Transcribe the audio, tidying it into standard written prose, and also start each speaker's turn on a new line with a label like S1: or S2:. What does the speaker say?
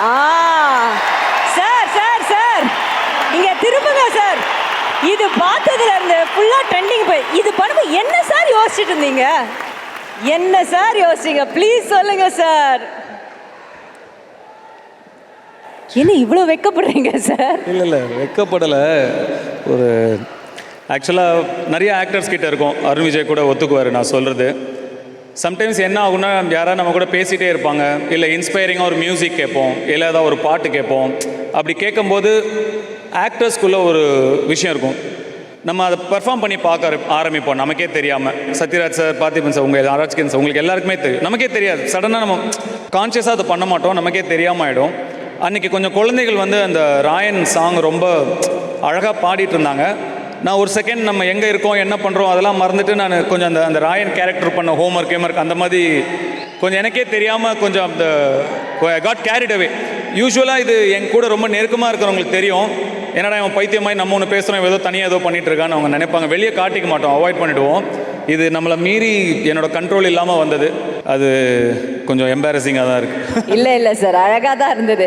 S1: ஆ sir sir sir இங்க திரும்புங்க sir. இது பார்த்ததுல இருந்து ஃபுல்லா ட்ரெண்டிங் போய் இது பண்ணும்போது என்ன சார் யோசிச்சுட்டு இருந்தீங்க? என்ன சார் யோசிச்சீங்க? ப்ளீஸ் சொல்லுங்க சார். என்ன இவ்வளோ வெட்கப்படுறீங்க சார்?
S2: இல்லை வெட்கப்படலை. ஒரு ஆக்சுவலாக நிறைய ஆக்டர்ஸ் கிட்ட இருக்கும். அருண் விஜய் கூட ஒத்துக்குவார் நான் சொல்கிறது. சம்டைம்ஸ் என்ன ஆகுன்னா, யாராவது நம்ம கூட பேசிகிட்டே இருப்பாங்க, இல்லை இன்ஸ்பைரிங்காக ஒரு மியூசிக் கேட்போம், இல்லை ஏதாவது ஒரு பாட்டு கேட்போம். அப்படி கேட்கும்போது ஆக்டர்ஸ்குள்ளே ஒரு விஷயம் இருக்கும். நம்ம அதை பெர்ஃபார்ம் பண்ணி பார்க்க ஆரம்பிப்போம் நமக்கே தெரியாமல். சத்யராஜ் சார், பார்த்திபன் சார், உங்கள் ஆராய்ச்சிகன் சார், உங்களுக்கு எல்லாருக்குமே தெரியும். நமக்கே தெரியாது, சடனாக நம்ம கான்ஷியஸாக அதை பண்ண மாட்டோம், நமக்கே தெரியாமல் ஆகிடும். அன்றைக்கி கொஞ்சம் குழந்தைகள் வந்து அந்த ராயன் சாங் ரொம்ப அழகாக பாடிட்டு இருந்தாங்க. நான் ஒரு செகண்ட் நம்ம எங்கே இருக்கோம், என்ன பண்ணுறோம் அதெல்லாம் மறந்துட்டு நான் கொஞ்சம் அந்த ராயன் கேரக்டர் பண்ண ஹோம்ஒர்க் அந்த மாதிரி கொஞ்சம் எனக்கே தெரியாமல் கொஞ்சம் அந்த காட் கேரிட் அவே. யூஸ்வலாக இது என் கூட ரொம்ப நெருக்கமாக இருக்கிறவங்களுக்கு தெரியும். என்னடா அவன் பைத்தியமாய் நம்ம ஒன்று பேசுகிறோம், ஏதோ தனியாக ஏதோ பண்ணிகிட்டு இருக்கான்னு அவங்க நினைப்பாங்க. வெளியே காட்டிக்க மாட்டோம், அவாய்ட் பண்ணிவிடுவோம். இது நம்மளை மீறி என்னோட கண்ட்ரோல் இல்லாமல் வந்தது. அது கொஞ்சம் எம்பாரசிங்காக தான் இருக்குது.
S1: இல்லை சார், அழகாக தான் இருந்தது.